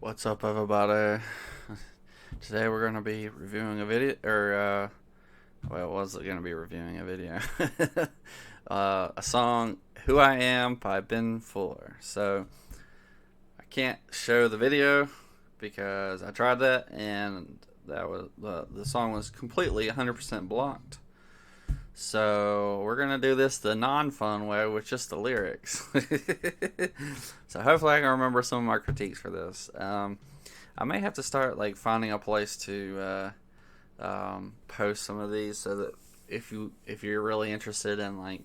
What's up, everybody? Today we're going to be reviewing a video, was it going to be reviewing a video? A song, Who I Am by Ben Fuller. So, I can't show the video because I tried that and that was the song was completely 100% blocked. So, we're going to do this the non-fun way with just the lyrics. So, hopefully I can remember some of my critiques for this. I may have to start finding a place to post some of these so that if you're really interested in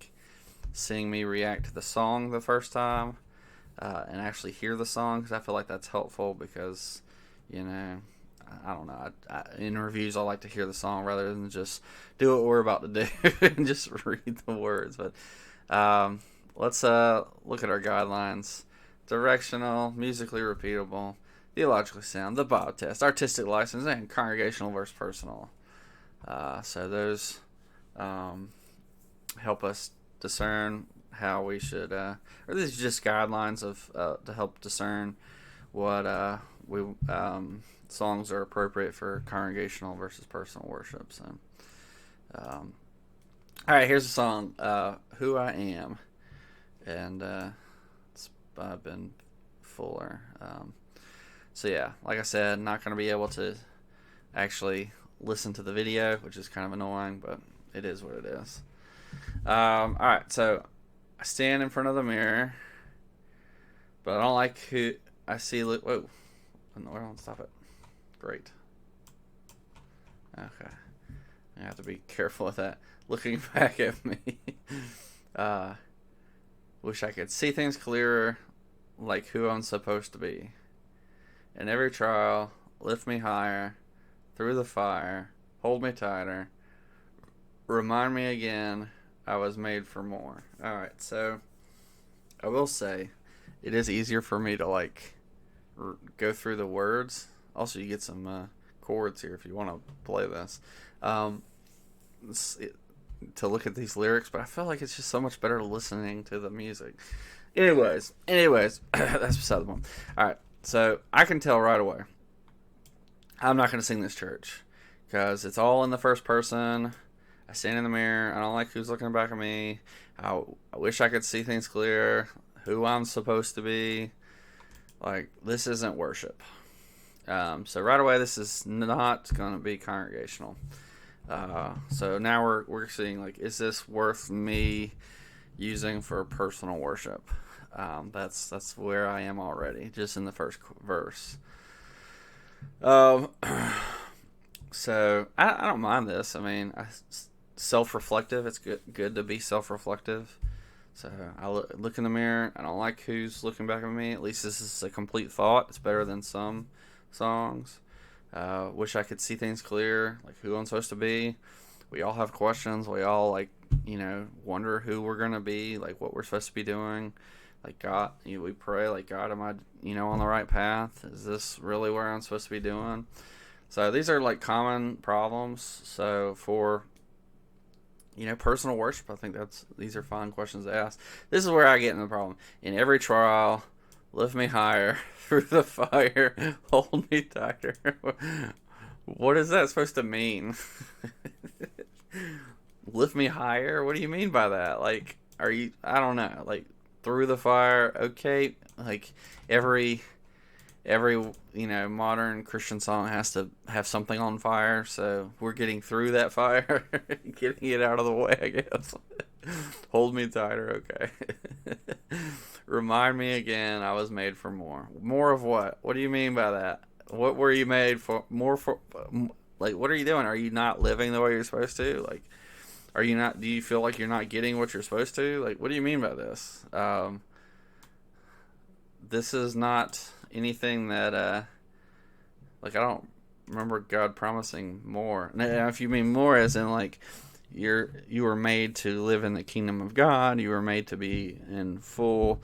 seeing me react to the song the first time and actually hear the song, because I feel like that's helpful because I don't know, in reviews I like to hear the song rather than just do what we're about to do and just read the words. But let's look at our guidelines: directional, musically repeatable, theologically sound, the Bob test, artistic license, and congregational versus personal. So those help us discern how we should, or these are just guidelines of to help discern what we songs are appropriate for congregational versus personal worship. So, all right, here's a song, "Who I Am," and it's by Ben Fuller. So yeah, like I said, not going to be able to actually listen to the video, which is kind of annoying, but it is what it is. Alright, so I stand in front of the mirror, but I don't like who I see. Whoa, don't stop it. Great. Okay, I have to be careful with that. Looking back at me. Wish I could see things clearer, like who I'm supposed to be. In every trial, lift me higher, through the fire, hold me tighter, remind me again I was made for more. Alright, so I will say it is easier for me to go through the words. Also, you get some chords here if you want to play this. To look at these lyrics, but I feel like it's just so much better listening to the music. Anyways, that's beside the point. Alright. So I can tell right away I'm not going to sing this church because it's all in the first person. I stand in the mirror. I don't like who's looking back at me. I wish I could see things clear. Who I'm supposed to be. This isn't worship. So right away, this is not going to be congregational. So now we're seeing is this worth me using for personal worship? That's where I am already, just in the first verse. So I don't mind this. I mean, self-reflective. It's good to be self-reflective. So I look in the mirror. I don't like who's looking back at me. At least this is a complete thought. It's better than some songs. Wish I could see things clear, like who I'm supposed to be. We all have questions. We all wonder who we're gonna be, what we're supposed to be doing. God, we pray, God, am I, on the right path? Is this really where I'm supposed to be doing? So these are common problems. So for personal worship, I think these are fine questions to ask. This is where I get in the problem. In every trial, lift me higher, through the fire, hold me tighter. What is that supposed to mean? Lift me higher? What do you mean by that? Are you? I don't know. Through the fire, okay. Every modern Christian song has to have something on fire, so we're getting through that fire, getting it out of the way, I guess. Hold me tighter, okay. Remind me again I was made for more. More of what? What do you mean by that? What were you made for? More for? What are you doing? Are you not living the way you're supposed to? Are you not? Do you feel like you're not getting what you're supposed to? What do you mean by this? This is not anything that I don't remember God promising more. Now, if you mean more as in you were made to live in the kingdom of God, you were made to be in full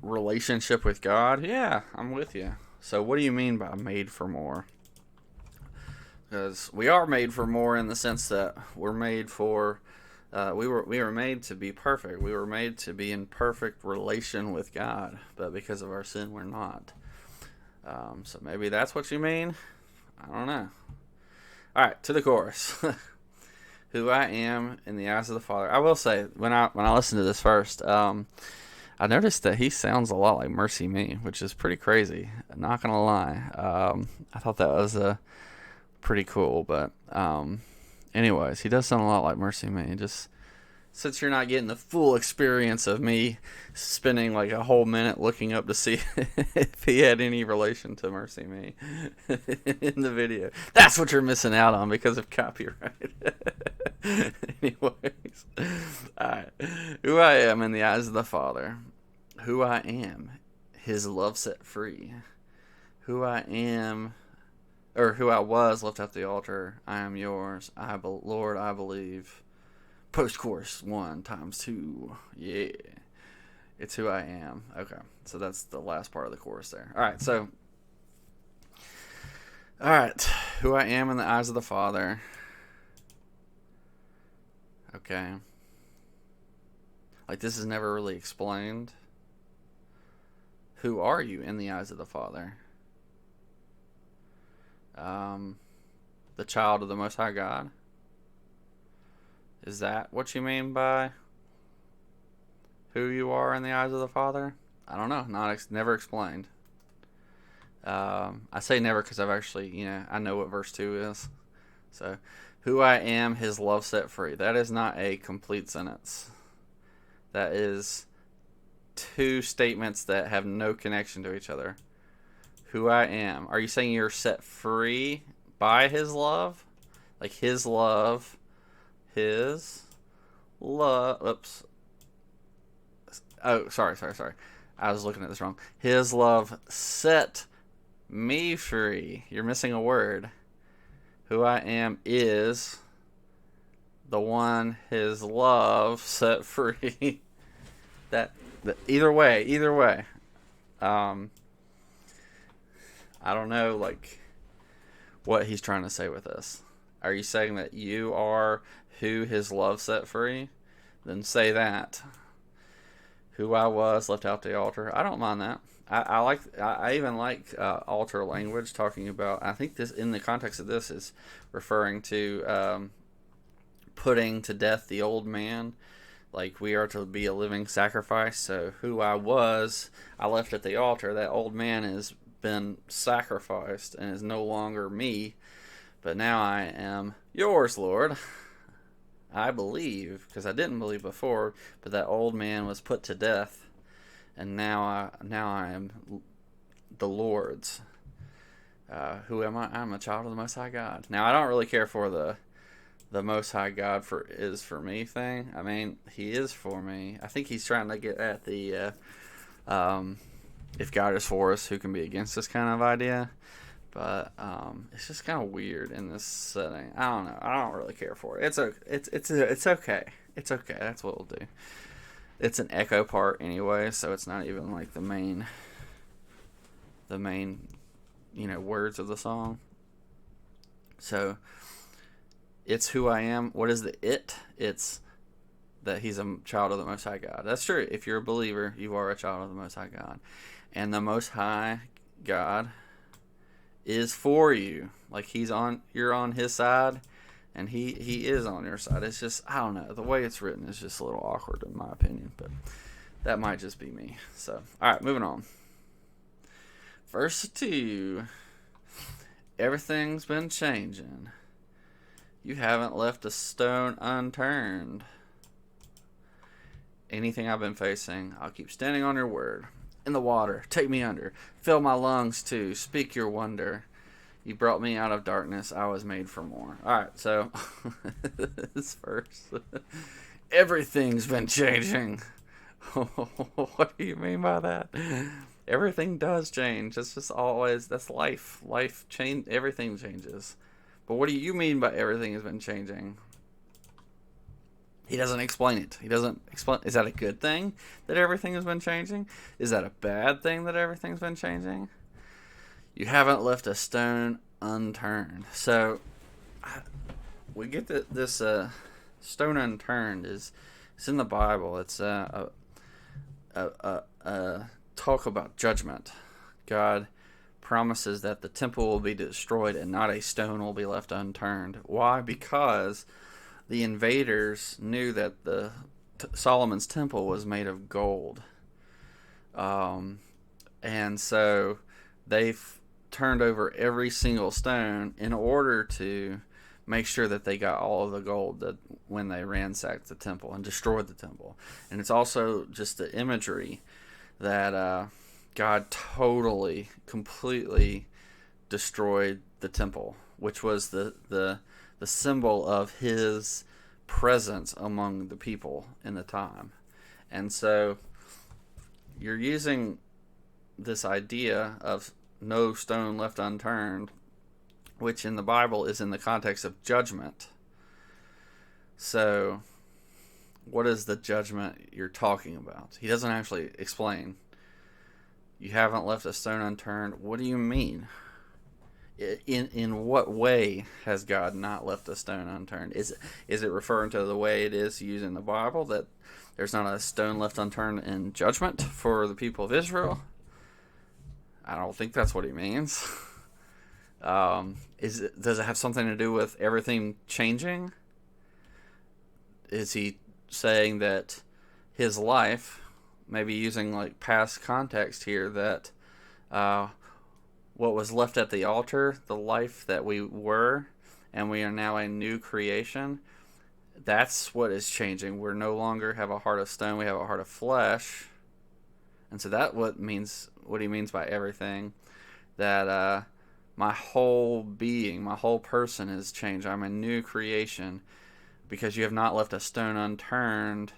relationship with God. Yeah, I'm with you. So what do you mean by made for more? Because we are made for more in the sense that we're made for we were made to be perfect. We were made to be in perfect relation with God, but because of our sin, we're not. So maybe that's what you mean. I don't know. All right, to the chorus. Who I am in the eyes of the Father. I will say, when I listened to this first, I noticed that he sounds a lot like Mercy Me, which is pretty crazy. Not gonna lie. I thought that was pretty cool. But anyways, he does sound a lot like Mercy Me. Just since you're not getting the full experience of me spending like a whole minute looking up to see if he had any relation to Mercy Me in the video. That's what you're missing out on because of copyright. Anyways. Alright. Who I am in the eyes of the Father. Who I am. His love set free. Who I am, or who I was left at the altar. I am yours. Lord, I believe. Post-chorus 1 times 2. Yeah. It's who I am. Okay. So that's the last part of the chorus there. Alright, so. Alright. Who I am in the eyes of the Father. Okay. Like, this is never really explained. Who are you in the eyes of the Father? The child of the Most High God. Is that what you mean by who you are in the eyes of the Father? I don't know. Never explained. I say never because I've actually, I know what verse 2 is. So, who I am, his love set free. That is not a complete sentence. That is two statements that have no connection to each other. Who I am. Are you saying you're set free by his love? Like his love. His love. Oops. Oh, sorry. I was looking at this wrong. His love set me free. You're missing a word. Who I am is the one his love set free. Either way. I don't know, like, what he's trying to say with this. Are you saying that you are who his love set free? Then say that. Who I was left out the altar. I don't mind that. I even like altar language, talking about. I think this, in the context of this, is referring to putting to death the old man. Like, we are to be a living sacrifice. So who I was, I left at the altar. That old man has been sacrificed and is no longer me. But now I am yours, Lord. I believe, because I didn't believe before, but that old man was put to death. And now I am the Lord's. Who am I? I'm a child of the Most High God. Now, I don't really care for the Most High God is for me thing. I mean, he is for me. I think he's trying to get at the if God is for us, who can be against us kind of idea. But it's just kind of weird in this setting. I don't know. I don't really care for it. It's okay. It's okay. It's okay. That's what we'll do. It's an echo part anyway, so it's not even like the main words of the song. So it's who I am. What is the it? It's that he's a child of the Most High God. That's true. If you're a believer, you are a child of the Most High God. And the Most High God is for you. Like, you're on his side, and he is on your side. It's just, I don't know, the way it's written is just a little awkward in my opinion, but that might just be me. So, alright, moving on. Verse 2. Everything's been changing. You haven't left a stone unturned. Anything I've been facing, I'll keep standing on your word. In the water, take me under. Fill my lungs too. Speak your wonder. You brought me out of darkness. I was made for more. Alright, so this verse. Everything's been changing. What do you mean by that? Everything does change. That's just always, that's life. Life change. Everything changes. But what do you mean by everything has been changing? He doesn't explain it. He doesn't explain. Is that a good thing that everything has been changing? Is that a bad thing that everything's been changing? You haven't left a stone unturned. So we get that this stone unturned it's in the Bible. It's talk about judgment. God promises that the temple will be destroyed and not a stone will be left unturned. Why? Because the invaders knew that Solomon's temple was made of gold. And so they've turned over every single stone in order to make sure that they got all of the gold that when they ransacked the temple and destroyed the temple. And it's also just the imagery that God totally, completely destroyed the temple, which was the symbol of his presence among the people in the time. And so you're using this idea of no stone left unturned, which in the Bible is in the context of judgment. So what is the judgment you're talking about? He doesn't actually explain. You haven't left a stone unturned. What do you mean? In what way has God not left a stone unturned? Is it referring to the way it is used in the Bible, that there's not a stone left unturned in judgment for the people of Israel? I don't think that's what he means. Does it have something to do with everything changing? Is he saying that his life, maybe using like past context here, that what was left at the altar, the life that we were, and we are now a new creation, that's what is changing. We're no longer have a heart of stone, we have a heart of flesh. And so that what he means by everything, that my whole being, my whole person has changed. I'm a new creation because you have not left a stone unturned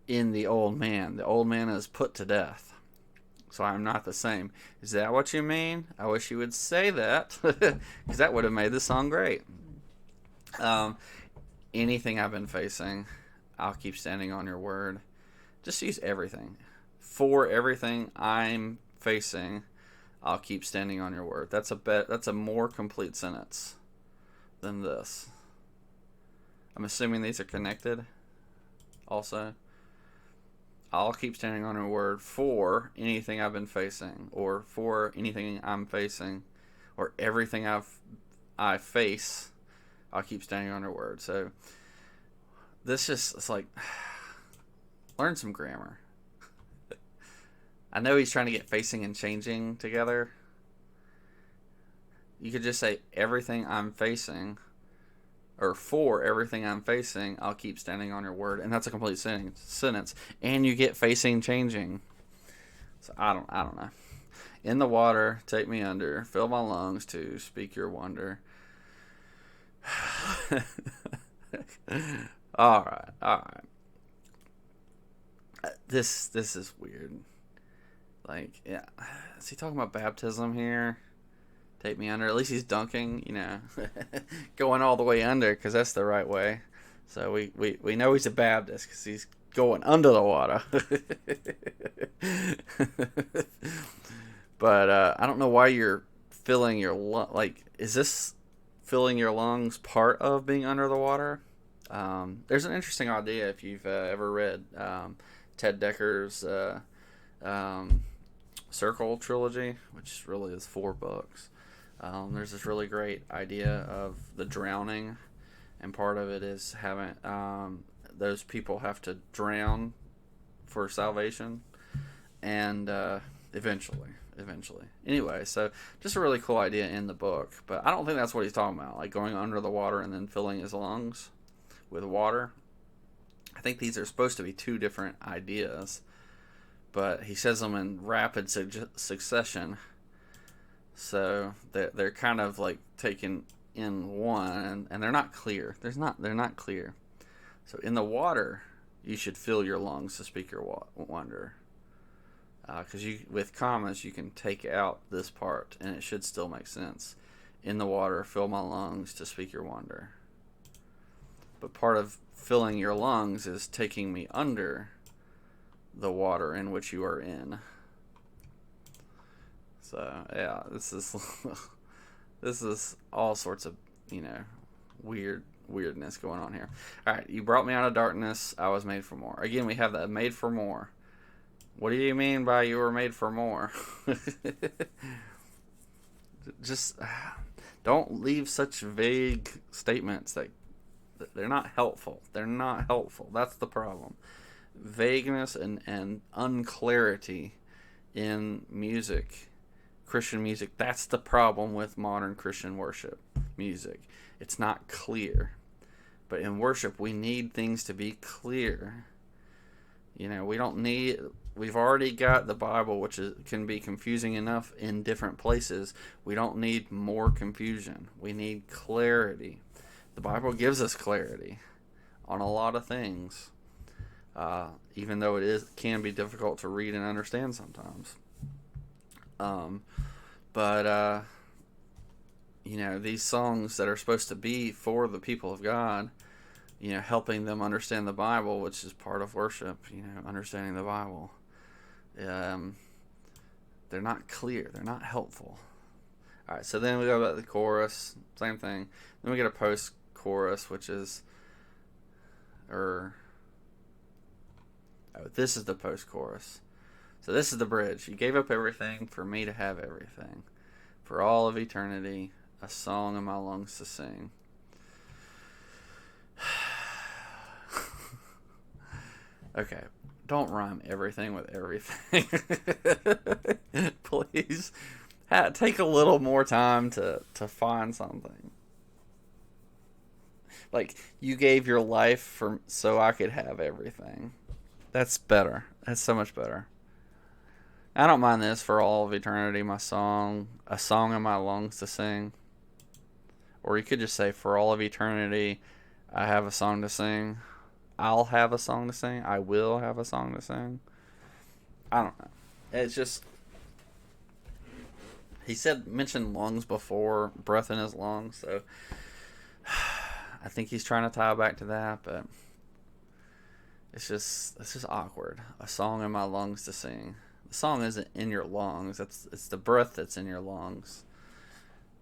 in the old man. The old man is put to death. So I'm not the same. Is that what you mean? I wish you would say that, because that would have made the song great. Anything I've been facing, I'll keep standing on your word. Just use everything. For everything I'm facing, I'll keep standing on your word. That's a more complete sentence than this. I'm assuming these are connected also. I'll keep standing on your word for anything I've been facing, or for anything I'm facing, or everything I face. I'll keep standing on your word. So it's like, learn some grammar. I know he's trying to get facing and changing together. You could just say everything I'm facing, or for everything I'm facing, I'll keep standing on your word, and that's a complete sentence. And you get facing changing. So I don't know. In the water, take me under, fill my lungs to speak your wonder. All right. This is weird. Like, yeah, is he talking about baptism here? Take me under. At least he's dunking, going all the way under, because that's the right way. So we know he's a Baptist because he's going under the water. But I don't know why you're filling your like, is this filling your lungs part of being under the water? There's an interesting idea if you've ever read Ted Decker's Circle trilogy, which really is 4 books. There's this really great idea of the drowning, and part of it is having those people have to drown for salvation, and eventually. Anyway, so just a really cool idea in the book, but I don't think that's what he's talking about, like going under the water and then filling his lungs with water. I think these are supposed to be 2 different ideas, but he says them in rapid succession. So they're kind of like taken in one, and they're not clear. They're not clear. So in the water, you should fill your lungs to speak your wonder. Because with commas, you can take out this part, and it should still make sense. In the water, fill my lungs to speak your wonder. But part of filling your lungs is taking me under the water in which you are in. So yeah, this is all sorts of weirdness going on here. All right, you brought me out of darkness. I was made for more. Again, we have that made for more. What do you mean by you were made for more? Just don't leave such vague statements that they're not helpful. They're not helpful. That's the problem. Vagueness and unclarity in music, Christian music, that's the problem with modern Christian worship music. It's not clear. But in worship, we need things to be clear. We've already got the Bible, which can be confusing enough in different places. We don't need more confusion. We need clarity. The Bible gives us clarity on a lot of things, even though can be difficult to read and understand sometimes. But these songs that are supposed to be for the people of God, helping them understand the Bible, which is part of worship, understanding the Bible. They're not clear. They're not helpful. All right, so then we go about the chorus, same thing. Then we get a post-chorus, which is, this is the post-chorus. So this is the bridge. You gave up everything for me to have everything. For all of eternity, a song in my lungs to sing. Okay, don't rhyme everything with everything. Please. Take a little more time to find something. Like, you gave your life so I could have everything. That's better. That's so much better. I don't mind this. For all of eternity, a song in my lungs to sing. Or you could just say, for all of eternity, I have a song to sing. I'll have a song to sing. I will have a song to sing. I don't know. It's just, he mentioned lungs before, breath in his lungs, so I think he's trying to tie back to that, but it's just awkward. A song in my lungs to sing. The song isn't in your lungs. It's the breath that's in your lungs.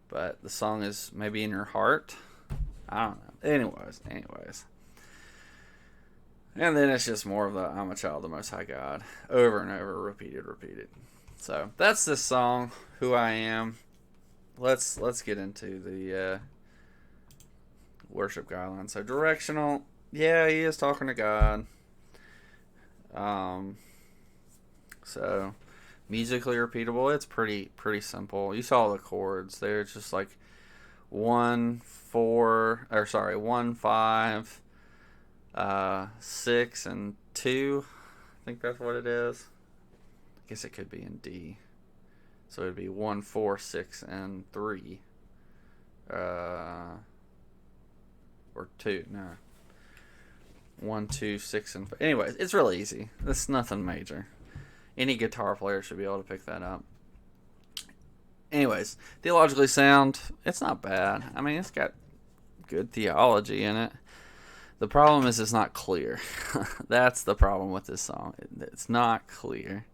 But the song is maybe in your heart. I don't know. Anyways. And then it's just more of the I'm a child of the Most High God. Over and over, repeated. So that's this song, Who I Am. Let's get into the worship guidelines. So directional, yeah, he is talking to God. So musically repeatable, it's pretty simple. You saw the chords. They're just like 1, 5, 6, and 2. I think that's what it is. I guess it could be in D. So it'd be 1, 4, 6, and 3. Or 2. No. 1, 2, 6, and 5. Anyways, it's really easy. It's nothing major. Any guitar player should be able to pick that up. Anyways, theologically sound, it's not bad. I mean, it's got good theology in it. The problem is it's not clear. That's the problem with this song. It's not clear.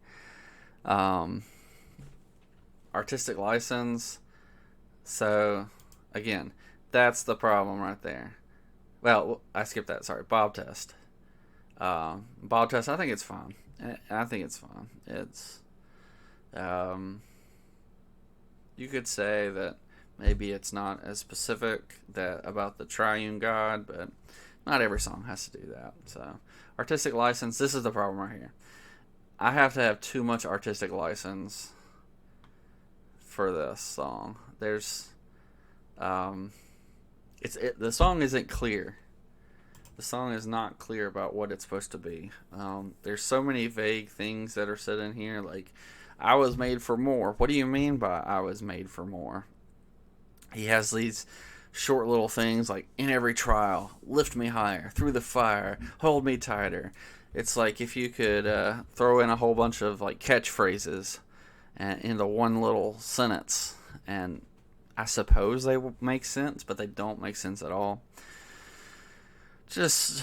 Artistic license. So, again, that's the problem right there. Well, I skipped that. Sorry. Bob test. Bob test, I think it's fine. It's, you could say that maybe it's not as specific about the triune God, but not every song has to do that. So, artistic license, this is the problem right here. I have to have too much artistic license for this song. There's, the song isn't clear. The song is not clear about what it's supposed to be. There's so many vague things that are said in here, like, I was made for more. What do you mean by I was made for more? He has these short little things like, in every trial, lift me higher, through the fire, hold me tighter. It's like if you could throw in a whole bunch of like catchphrases into one little sentence, and I suppose they will make sense, but they don't make sense at all. Just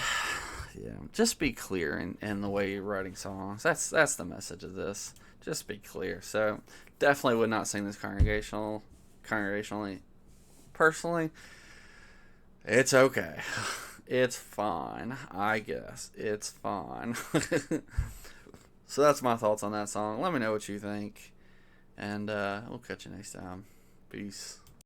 be clear in the way you're writing songs. That's the message of this. Just be clear. So definitely would not sing this congregationally. Personally, it's okay. It's fine, I guess. It's fine. So that's my thoughts on that song. Let me know what you think, and we'll catch you next time. Peace.